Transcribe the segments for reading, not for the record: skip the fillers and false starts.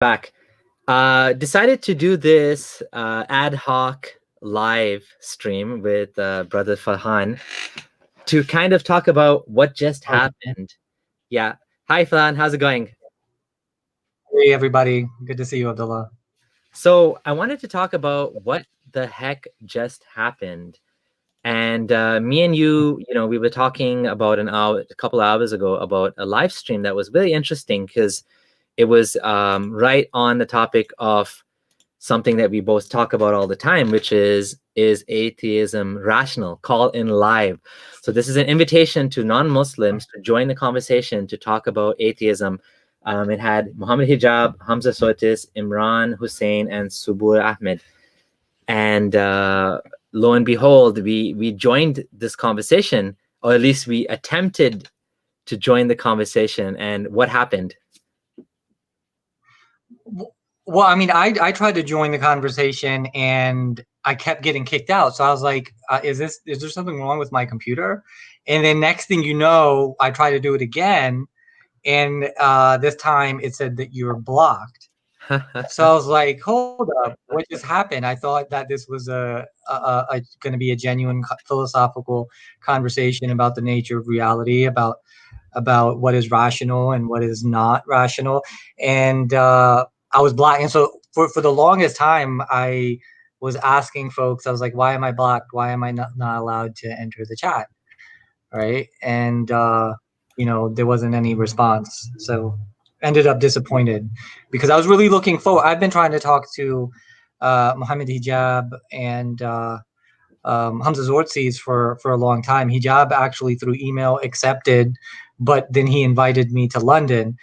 Back. Decided to do this ad hoc live stream with brother Farhan to kind of talk about what just happened. Yeah. Hi, Farhan. How's it going? Hey, everybody. Good to see you, Abdullah. So I wanted to talk about what the heck just happened. And me and you, we were talking about a couple hours ago about a live stream that was really interesting because it was right on the topic of something that we both talk about all the time, which is atheism rational? Call in live. So this is an invitation to non-Muslims to join the conversation to talk about atheism. It had Mohamed Hijab, Hamza Tzortzis, Imran Hussein, and Subboor Ahmad. And lo and behold, we joined this conversation, or at least we attempted to join the conversation. And what happened? Well, I mean, I tried to join the conversation and I kept getting kicked out. So I was like, is there something wrong with my computer? And then next thing you know, I tried to do it again, and this time it said that you were blocked. So I was like, hold up, what just happened? I thought that this was going to be a genuine philosophical conversation about the nature of reality, about what is rational and what is not rational. And I was blocked. And so for the longest time, I was asking folks, I was like, why am I blocked? Why am I not allowed to enter the chat? Right. And, there wasn't any response. So ended up disappointed because I was really looking forward. I've been trying to talk to Mohamed Hijab and Hamza Tzortzis for a long time. Hijab actually through email accepted, but then he invited me to London,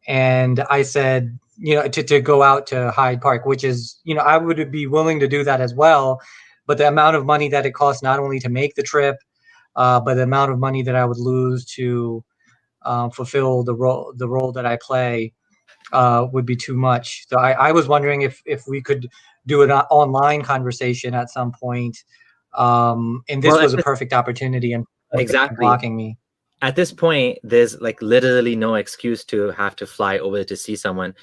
and I said, to go out to Hyde Park, which is, I would be willing to do that as well, but the amount of money that it costs not only to make the trip, but the amount of money that I would lose to fulfill the role that I play would be too much. So I was wondering if we could do an online conversation at some point. And this was a perfect opportunity, and exactly blocking me. At this point, there's like literally no excuse to have to fly over to see someone.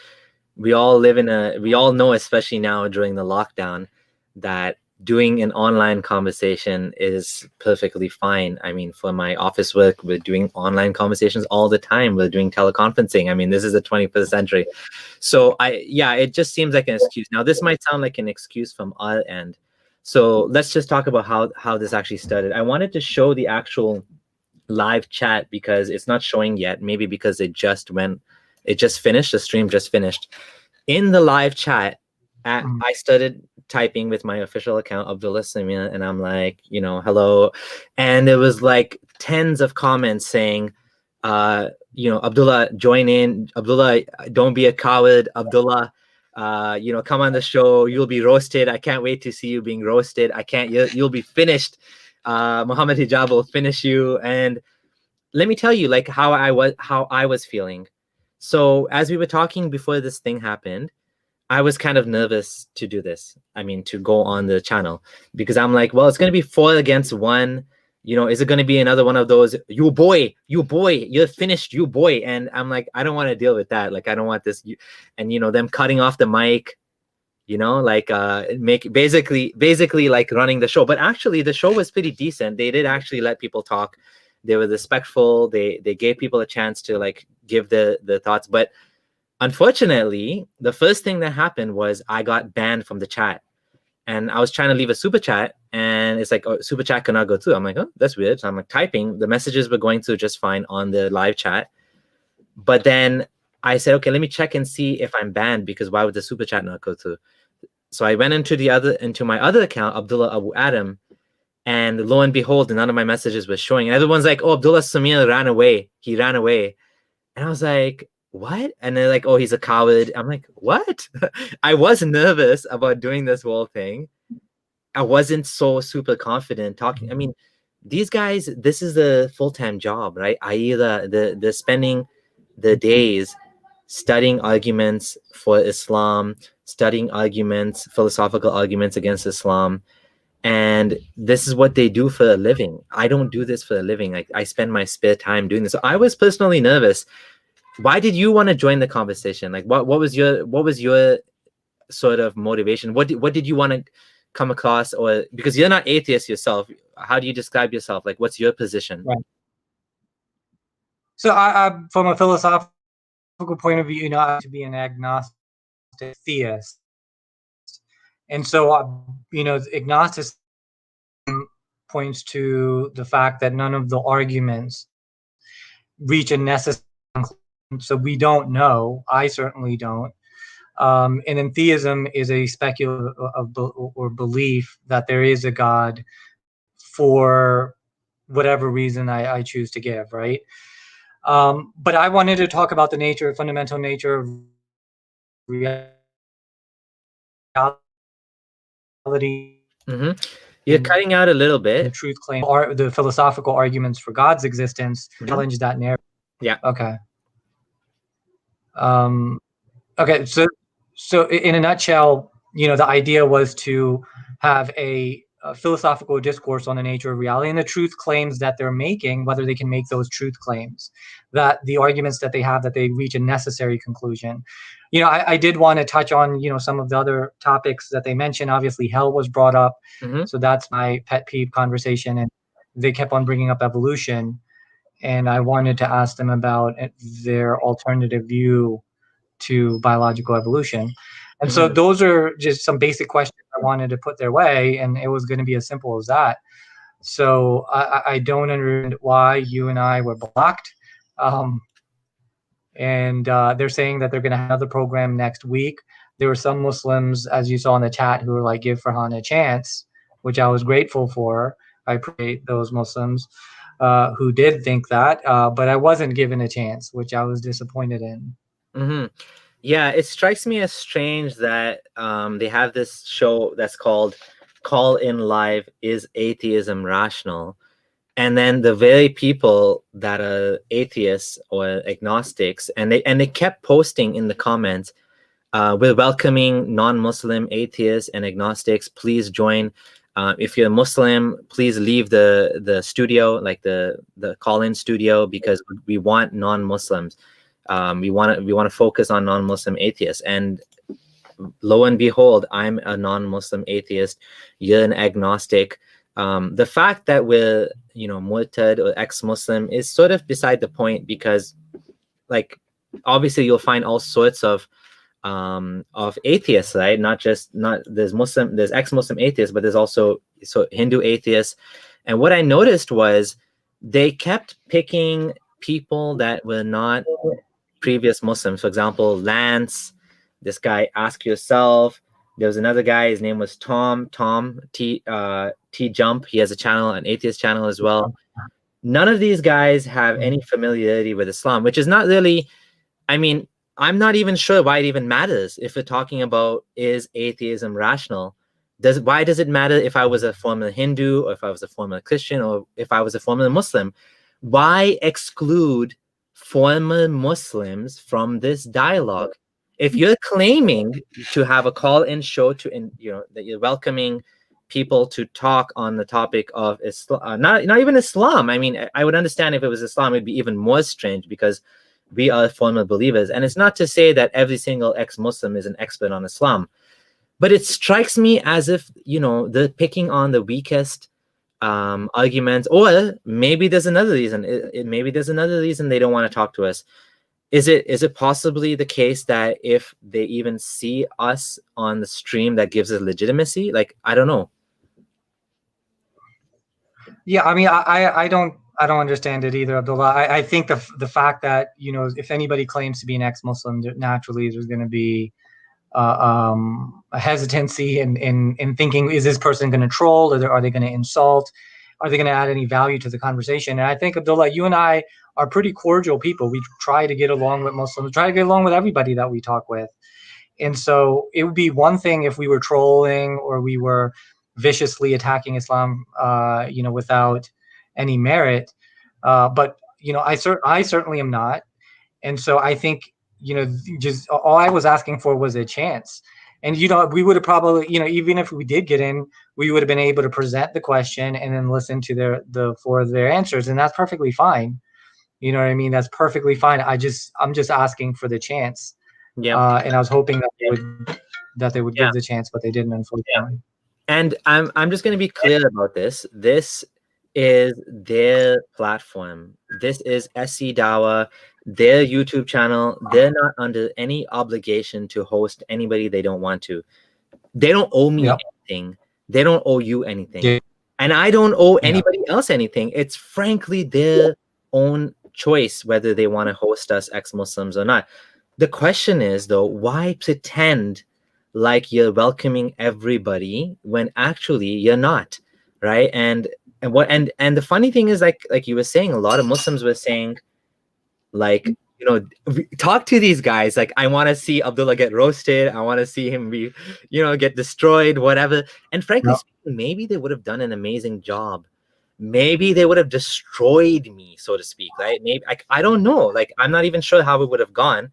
We all know, especially now during the lockdown, that doing an online conversation is perfectly fine. I mean, for my office work, we're doing online conversations all the time. We're doing teleconferencing. I mean, this is the 21st century. So it just seems like an excuse. Now, this might sound like an excuse from our end. So let's just talk about how this actually started. I wanted to show the actual live chat because it's not showing yet. Maybe because it just finished. The stream just finished. In the live chat, I started typing with my official account, Abdullah Samia, and I'm like, hello. And there was like tens of comments saying, Abdullah, join in. Abdullah, don't be a coward. Abdullah, come on the show. You'll be roasted. I can't wait to see you being roasted. You'll be finished. Mohamed Hijab will finish you. And let me tell you, like, how I was feeling. So as we were talking before this thing happened, I was kind of nervous to do this. I mean, to go on the channel, because I'm like, well, it's going to be 4 against 1. Is it going to be another one of those, you boy, you're finished, you boy? And I'm like, I don't want to deal with that. Like, I don't want this. And, them cutting off the mic, basically like running the show. But actually, the show was pretty decent. They did actually let people talk. They were respectful. They gave people a chance to like give the thoughts. But unfortunately, the first thing that happened was I got banned from the chat. And I was trying to leave a super chat, and it's like, oh, super chat cannot go through. I'm like, oh, that's weird. So I'm like typing. The messages were going through just fine on the live chat. But then I said, okay, let me check and see if I'm banned, because why would the super chat not go through? So I went into my other account, Abdullah Abu Adam, and lo and behold, none of my messages were showing. And everyone's like, oh, Abdullah Samir ran away. He ran away. And I was like, what? And they're like, oh, he's a coward. I'm like, what? I was nervous about doing this whole thing. I wasn't so super confident talking. I mean, these guys, this is a full-time job, right? They're spending the days studying arguments for Islam, studying philosophical arguments against Islam. And this is what they do for a living. I don't do this for a living. I spend my spare time doing this. So I was personally nervous. why did you want to join the conversation? Like, what was your sort of motivation? What did you want to come across? Or because you're not atheist yourself, how do you describe yourself? Like, what's your position? Right. So I from a philosophical point of view, I to be an agnostic theist, and so agnosticism points to the fact that none of the arguments reach a necessary conclusion. So we don't know. I certainly don't. And then theism is a speculative or belief that there is a God for whatever reason I choose to give, right? But I wanted to talk about the fundamental nature of reality. Mm-hmm. You're cutting out a little bit. The truth claim, or the philosophical arguments for God's existence, challenge that narrative. Yeah. Okay. Okay. So in a nutshell, the idea was to have a philosophical discourse on the nature of reality and the truth claims that they're making, whether they can make those truth claims, that the arguments that they have, that they reach a necessary conclusion. I did want to touch on, some of the other topics that they mentioned. Obviously, hell was brought up. Mm-hmm. So that's my pet peeve conversation. And they kept on bringing up evolution. And I wanted to ask them about their alternative view to biological evolution. And so those are just some basic questions I wanted to put their way, and it was going to be as simple as that. So I don't understand why you and I were blocked. And they're saying that they're going to have another program next week. There were some Muslims, as you saw in the chat, who were like, give Farhan a chance, which I was grateful for. I appreciate those Muslims who did think that, but I wasn't given a chance, which I was disappointed in. Mm-hmm. Yeah, it strikes me as strange that they have this show that's called Call In Live, Is Atheism Rational? And then the very people that are atheists or agnostics, and they kept posting in the comments, we're welcoming non-Muslim atheists and agnostics. Please join. If you're a Muslim, please leave the studio, like the call-in studio, because we want non-Muslims. We want to focus on non-Muslim atheists. And lo and behold, I'm a non-Muslim atheist. You're an agnostic. The fact that we're murtad or ex-Muslim is sort of beside the point, because like obviously you'll find all sorts of atheists, right? There's ex-Muslim atheists, but there's also Hindu atheists. And what I noticed was they kept picking people that were not previous Muslims. For example, Lance, this guy, Ask Yourself. There was another guy, his name was Tom T Jump. He has a channel, an atheist channel as well. None of these guys have any familiarity with Islam, which is not really, I mean, I'm not even sure why it even matters if we're talking about, is atheism rational? Why does it matter if I was a former Hindu, or if I was a former Christian, or if I was a former Muslim? Why exclude former Muslims from this dialogue? If you're claiming to have a call-in show that you're welcoming people to talk on the topic of Islam, not even Islam. I mean, I would understand if it was Islam, it'd be even more strange, because we are former believers. And it's not to say that every single ex-Muslim is an expert on Islam, but it strikes me as if, they're picking on the weakest arguments, or maybe there's another reason. Maybe there's another reason they don't want to talk to us. Is it possibly the case that if they even see us on the stream, that gives us legitimacy? Like, I don't know. Yeah, I mean, I don't understand it either, Abdullah. I think the fact that, if anybody claims to be an ex-Muslim, naturally there's going to be a hesitancy in thinking, is this person going to troll, or are they going to insult? Are they going to add any value to the conversation? And I think, Abdullah, you and I are pretty cordial people. We try to get along with Muslims, try to get along with everybody that we talk with. And so it would be one thing if we were trolling, or we were viciously attacking Islam, without any merit. But I certainly am not. And so I think, just all I was asking for was a chance. And, we would have probably, even if we did get in, we would have been able to present the question and then listen to their answers. And that's perfectly fine. You know what I mean? That's perfectly fine. I'm just asking for the chance. Yeah. And I was hoping that they would Yeah. give the chance, but they didn't, unfortunately. And I'm just going to be clear about this. This is their platform. This is SC Dawa, their YouTube channel. They're not under any obligation to host anybody they don't want to. They don't owe me anything. They don't owe you anything. Yeah. And I don't owe anybody else anything. It's frankly their own choice whether they want to host us ex-Muslims or not. The question is, though, why pretend like you're welcoming everybody when actually you're not, right? And the funny thing is, like you were saying, a lot of Muslims were saying, like, talk to these guys. Like, I want to see Abdullah get roasted. I want to see him be, get destroyed, whatever. And frankly speaking, maybe they would have done an amazing job. Maybe they would have destroyed me, so to speak, right? Maybe I don't know. Like, I'm not even sure how it would have gone.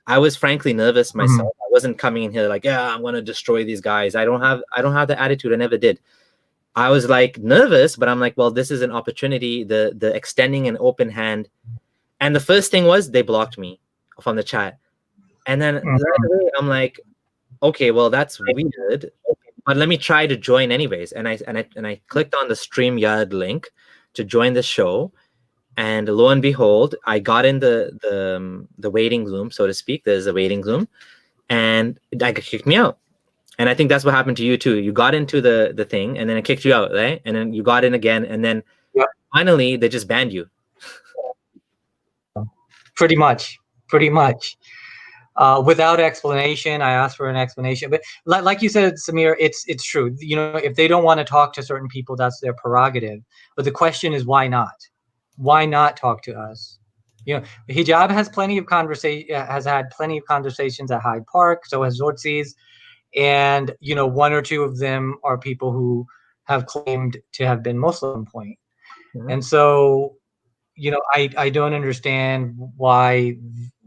I was frankly nervous myself. I wasn't coming in here like, yeah, I'm gonna destroy these guys. I don't have the attitude. I never did. I was like nervous, but I'm like, well, this is an opportunity. The extending an open hand. And the first thing was they blocked me from the chat. And then right away, I'm like, okay, well, that's weird, but let me try to join anyways. And I clicked on the StreamYard link to join the show. And lo and behold, I got in the waiting room, so to speak. There's a waiting room, and it kicked me out. And I think that's what happened to you too. You got into the thing, and then it kicked you out, right? And then you got in again, and then finally they just banned you. Pretty much. Without explanation. I asked for an explanation, but like you said, Samir, it's true. If they don't want to talk to certain people, that's their prerogative. But the question is, why not? Why not talk to us? Hijab has had plenty of conversations at Hyde Park. So has Tzortzis, and one or two of them are people who have claimed to have been Muslim point. And so, I don't understand why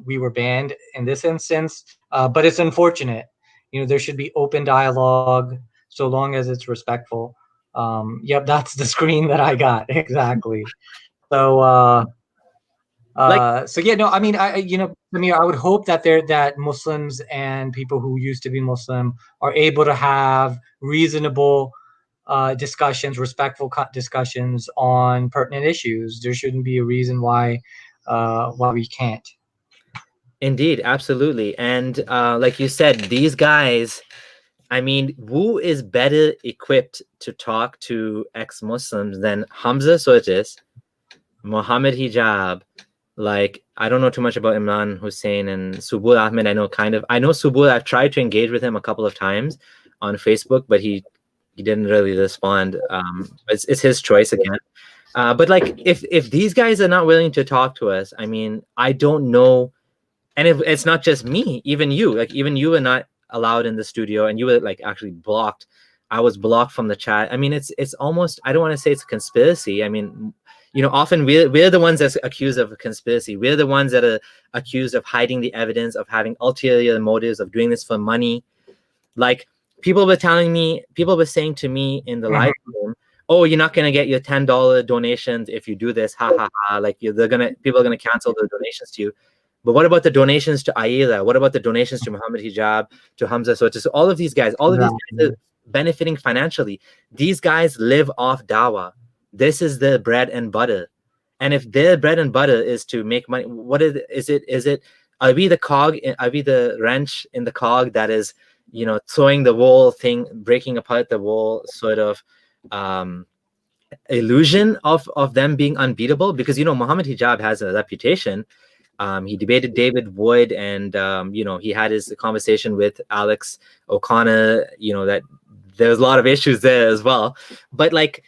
we were banned in this instance, but it's unfortunate. There should be open dialogue so long as it's respectful. Yep, that's the screen that I got. Exactly. So, so yeah, no, I mean, Samir, I would hope that Muslims and people who used to be Muslim are able to have reasonable discussions, respectful discussions on pertinent issues. There shouldn't be a reason why we can't. Indeed, absolutely. And like you said, these guys, I mean, who is better equipped to talk to ex-Muslims than Hamza Tzortzis, Mohamed Hijab? Like, I don't know too much about Imran Hussein and Subboor Ahmad. I know Subboor. I've tried to engage with him a couple of times on Facebook, but he didn't really respond. It's his choice again. But like, if these guys are not willing to talk to us, I mean, I don't know. And it's not just me, even you. Like, even you were not allowed in the studio, and you were like actually blocked. I was blocked from the chat. I mean, it's almost, I don't want to say it's a conspiracy. I mean, often we're the ones that's accused of a conspiracy. We're the ones that are accused of hiding the evidence, of having ulterior motives, of doing this for money. Like, people were saying to me in the live room, oh, you're not going to get your $10 donations if you do this. Ha ha ha. Like, people are going to cancel the donations to you. But what about the donations to Aida? What about the donations to Mohamed Hijab, to Hamza Tzortzis? So all of these guys are benefiting financially. These guys live off dawah. This is their bread and butter. And if their bread and butter is to make money, what is it? Are we the cog? Are we the wrench in the cog that is, throwing the wall thing, breaking apart the wall sort of illusion of them being unbeatable? Because, Mohamed Hijab has a reputation. He debated David Wood, and he had his conversation with Alex O'Connor. That there's a lot of issues there as well. But like,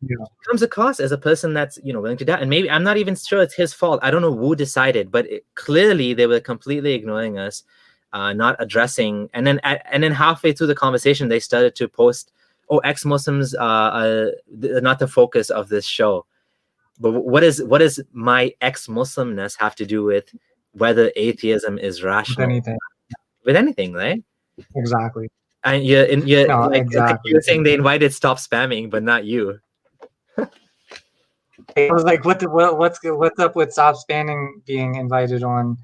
he comes across as a person that's willing to die. And maybe, I'm not even sure it's his fault. I don't know who decided, but clearly they were completely ignoring us, not addressing. And then halfway through the conversation, they started to post, "Oh, ex-Muslims are not the focus of this show." But what does my ex-Muslimness have to do with whether atheism is rational? With anything, right? Exactly. And you're exactly. You're saying they invited stop spamming, but not you. I was like, what's up with Stop Spamming being invited on,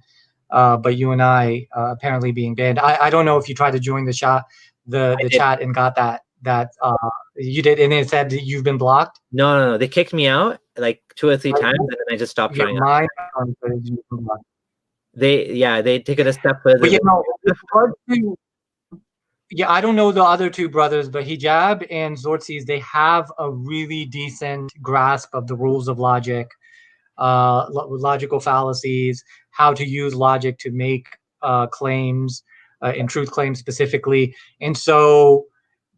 but you and I apparently being banned. I don't know if you tried to join the chat, the chat and got that you did, and it said that you've been blocked. No. They kicked me out like 2 or 3 times, and then I just stopped trying. They take it a step further. But yeah, I don't know the other two brothers, but Hijab and Tzortzis, they have a really decent grasp of the rules of logic, logical fallacies, how to use logic to make claims, and truth claims specifically. And so,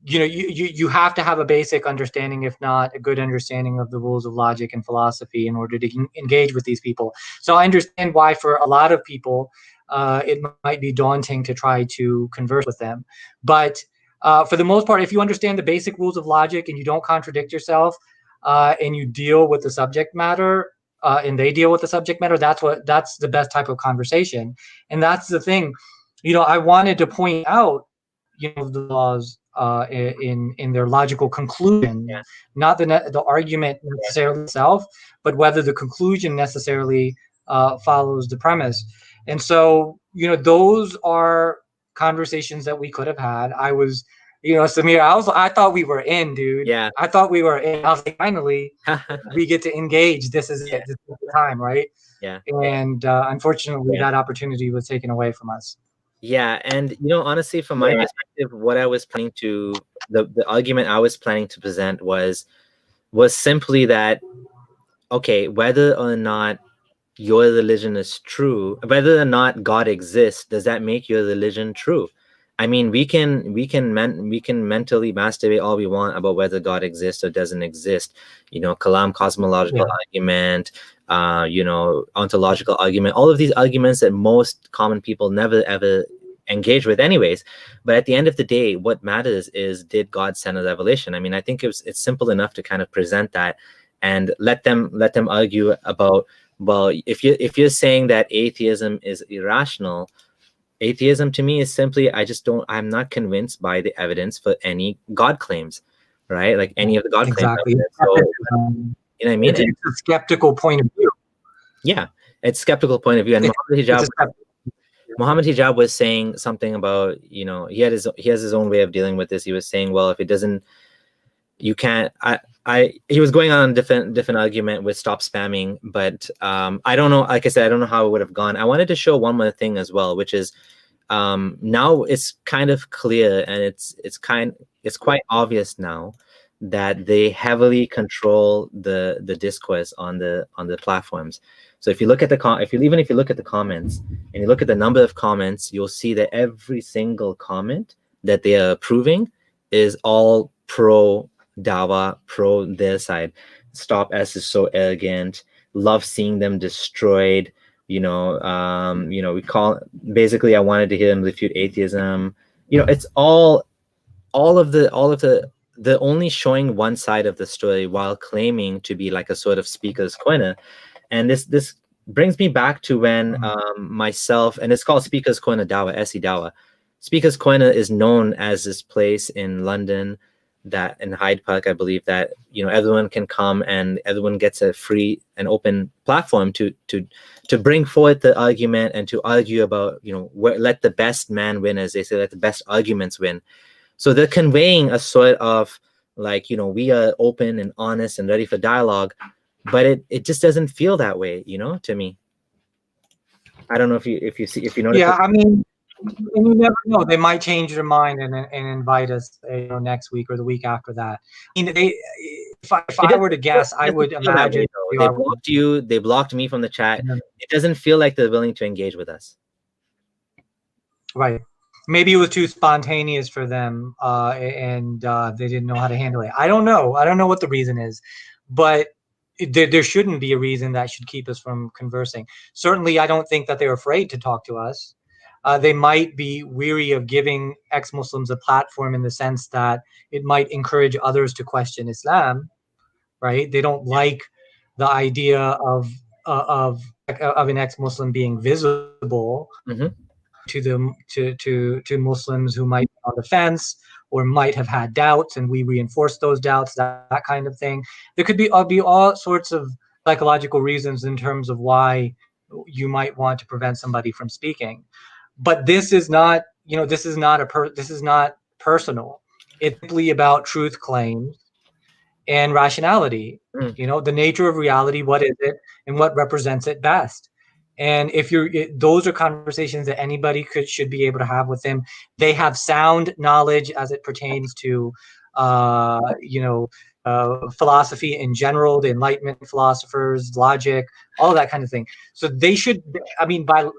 you have to have a basic understanding, if not a good understanding, of the rules of logic and philosophy in order to engage with these people. So I understand why for a lot of people, it might be daunting to try to converse with them. But for the most part, if you understand the basic rules of logic and you don't contradict yourself, and you deal with the subject matter, and they deal with the subject matter, that's the best type of conversation. And that's the thing, I wanted to point out, the laws in their logical conclusion, not the argument necessarily itself, but whether the conclusion necessarily follows the premise. And so, those are conversations that we could have had. I was, Samir, I thought we were in, dude. Yeah. I thought we were in. I was like, finally, we get to engage. This is it. This is the time, right? Yeah. And unfortunately, that opportunity was taken away from us. Yeah, and honestly, from my perspective, what I was planning to, the argument I was planning to present was simply that, okay, whether or not your religion is true, whether or not God exists, does that make your religion true? I mean, we can mentally masturbate all we want about whether God exists or doesn't exist. Kalam, cosmological argument, ontological argument, all of these arguments that most common people never ever engage with anyways. But at the end of the day, what matters is, did God send a revelation? I mean, I think it's simple enough to kind of present that and let them argue about, well, if you're saying that atheism is irrational, atheism to me is simply, I'm not convinced by the evidence for any God claims, right? Like any of the God claims. So, you know what I mean? It's a skeptical point of view. Yeah, it's skeptical point of view. And Mohamed Hijab was saying something about, he has his own way of dealing with this. He was saying, well, if it doesn't, you can't. He was going on a different argument with stop spamming, but I don't know. Like I said, I don't know how it would have gone. I wanted to show one more thing as well, which is now it's kind of clear, and it's quite obvious now that they heavily control the discourse on the platforms. So if you look at the comments and you look at the number of comments, you'll see that every single comment that they are approving is all pro Dawa, pro their side. Stop S is so arrogant. Love seeing them destroyed. We call, basically, I wanted to hear him refute atheism. It's all of the only showing one side of the story while claiming to be like a sort of speaker's corner. And this brings me back to when myself, and it's called Speaker's Corner Dawa, SE Dawa. Speaker's Corner is known as this place in London, that in Hyde Park, I believe, that everyone can come and everyone gets a free and open platform to bring forth the argument and to argue about, let the best man win, as they say, let the best arguments win. So they're conveying a sort of like, we are open and honest and ready for dialogue, but it just doesn't feel that way, to me. I don't know if you notice. Yeah, I mean, and you never know, they might change their mind and invite us, next week or the week after that. I mean, if I were to guess, I would imagine they blocked you. They blocked me from the chat. Yeah. It doesn't feel like they're willing to engage with us. Right. Maybe it was too spontaneous for them, and they didn't know how to handle it. I don't know. I don't know what the reason is, but there shouldn't be a reason that should keep us from conversing. Certainly, I don't think that they're afraid to talk to us. They might be weary of giving ex-Muslims a platform in the sense that it might encourage others to question Islam, right? They don't like the idea of an ex-Muslim being visible to them, to Muslims who might be on the fence or might have had doubts, and we reinforce those doubts, that kind of thing. There could be all sorts of psychological reasons in terms of why you might want to prevent somebody from speaking. But this is not, this is not personal. It's simply about truth claims and rationality. The nature of reality, what is it, and what represents it best. And if those are conversations that anybody should be able to have with them. They have sound knowledge as it pertains to, philosophy in general, the Enlightenment philosophers, logic, all that kind of thing. So they should, by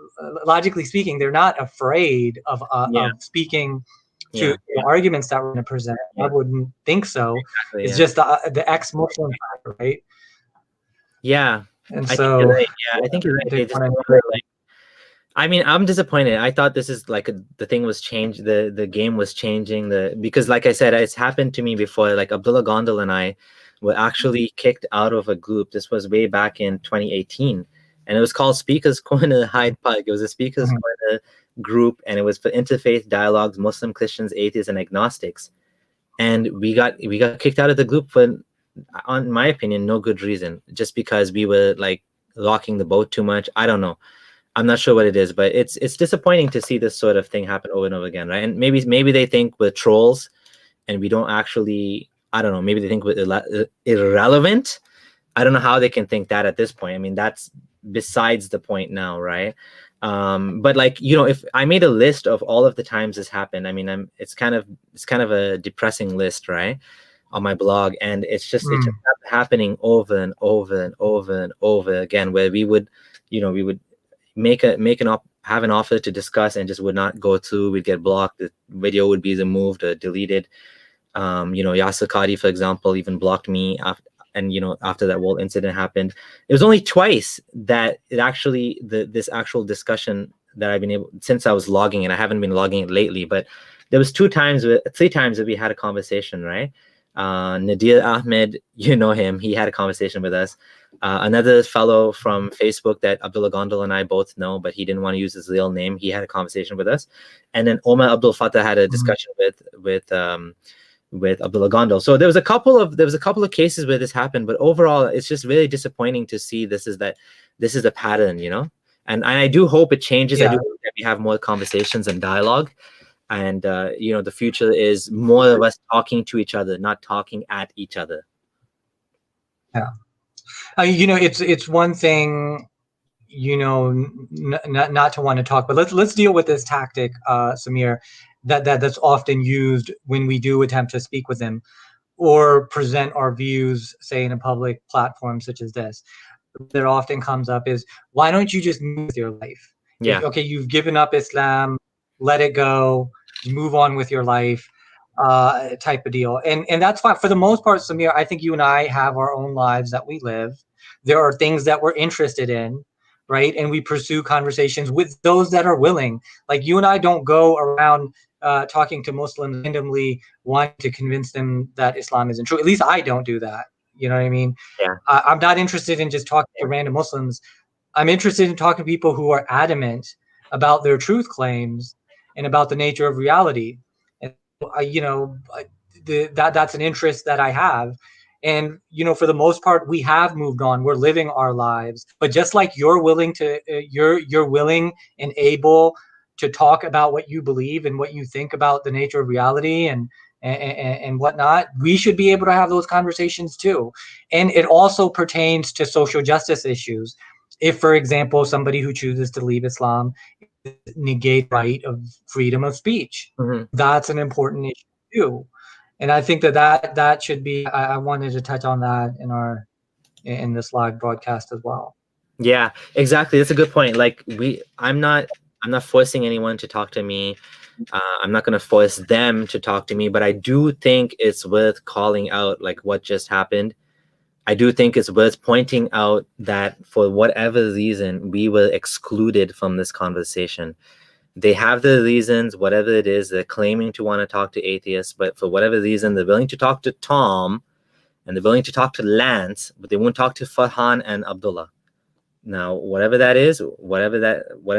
logically speaking, they're not afraid of speaking to arguments that we're going to present. I wouldn't think so. Exactly, it's just the ex-Muslim factor, right? Yeah. And so, I think you're right. I'm disappointed. I thought this is the thing was changed. The game was changing. Because like I said, it's happened to me before. Like Abdullah Gondal and I were actually kicked out of a group. This was way back in 2018, and it was called Speakers Corner Hyde Park. It was a Speakers Corner group, and it was for interfaith dialogues, Muslim, Christians, atheists, and agnostics. And we got kicked out of the group for, in my opinion, no good reason, just because we were rocking the boat too much. I don't know. I'm not sure what it is, but it's disappointing to see this sort of thing happen over and over again, right? And maybe they think we're trolls, and we don't actually. I don't know. Maybe they think we're irrelevant. I don't know how they can think that at this point. That's besides the point now, right? But if I made a list of all of the times this happened, it's kind of a depressing list, right, on my blog, and it's just happening over and over and over and over again, where we would have an offer to discuss and just would not go through. We'd get blocked. The video would be removed or deleted. Yasir Qadi, for example, even blocked me after that whole incident happened. It was only twice that this actual discussion that I've been able, since I was logging it. I haven't been logging it lately, but there was 3 times that we had a conversation, right? Nadir Ahmed, him, he had a conversation with us. Another fellow from Facebook that Abdullah Gondal and I both know, but he didn't want to use his real name, he had a conversation with us. And then Omar Abdul Fattah had a discussion with Abdullah Gondal. So there was a couple of cases where this happened, but overall it's just really disappointing to see this is a pattern, and I do hope it changes. I do hope that we have more conversations and dialogue, and the future is more of us talking to each other, not talking at each other. It's one thing, not to want to talk, but let's deal with this tactic, Samir, that's often used when we do attempt to speak with them or present our views, say in a public platform such as this. That often comes up is, why don't you just move with your life? Okay, you've given up Islam, let it go, move on with your life, type of deal. And that's fine. For the most part, Samir, I think you and I have our own lives that we live. There are things that we're interested in, right? And we pursue conversations with those that are willing. Like you and I don't go around talking to Muslims randomly, wanting to convince them that Islam isn't true. At least I don't do that. You know what I mean? Yeah. I'm not interested in just talking to random Muslims. I'm interested in talking to people who are adamant about their truth claims and about the nature of reality. And that's an interest that I have. And for the most part, we have moved on. We're living our lives. But just like you're willing to, you're willing and able to talk about what you believe and what you think about the nature of reality and whatnot, we should be able to have those conversations too. And it also pertains to social justice issues. If, for example, somebody who chooses to leave Islam negate right of freedom of speech, that's an important issue too. And I think that should be. I wanted to touch on that in this live broadcast as well. Yeah, exactly. That's a good point. I'm not forcing anyone to talk to me. I'm not going to force them to talk to me, but I do think it's worth calling out what just happened. I do think it's worth pointing out that for whatever reason, we were excluded from this conversation. They have their reasons, whatever it is. They're claiming to want to talk to atheists, but for whatever reason, they're willing to talk to Tom and they're willing to talk to Lance, but they won't talk to Farhan and Abdullah. Now, whatever that is, whatever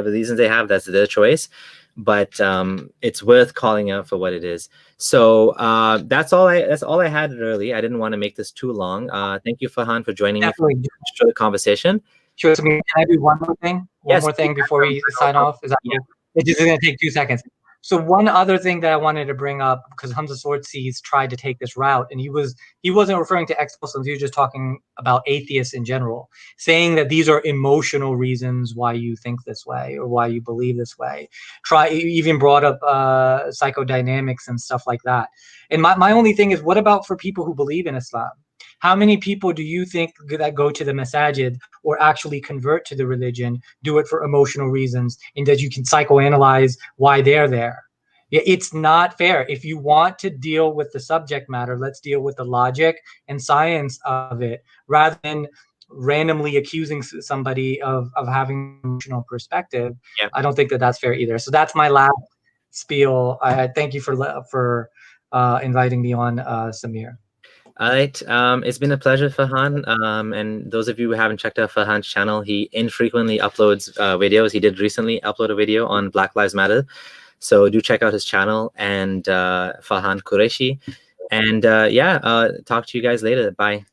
reasons they have, that's their choice. But it's worth calling out for what it is. So that's all I had really. I didn't want to make this too long. Thank you, Farhan, for joining me for the conversation. Sure. So can I do one more thing? One more thing before we sign off? Is that cool? It's just going to take 2 seconds. So one other thing that I wanted to bring up, because Hamza Tzortzis tried to take this route, and he wasn't referring to ex-Muslims. He was just talking about atheists in general, saying that these are emotional reasons why you think this way or why you believe this way. Even brought up psychodynamics and stuff like that. And my only thing is, what about for people who believe in Islam? How many people do you think that go to the masajid or actually convert to the religion do it for emotional reasons, and that you can psychoanalyze why they're there? It's not fair. If you want to deal with the subject matter, let's deal with the logic and science of it, rather than randomly accusing somebody of having an emotional perspective. Yeah. I don't think that that's fair either. So that's my last spiel. I thank you for inviting me on, Samir. All right. It's been a pleasure, Farhan. And those of you who haven't checked out Farhan's channel, he infrequently uploads videos. He did recently upload a video on Black Lives Matter. So do check out his channel, and Farhan Qureshi. And talk to you guys later. Bye.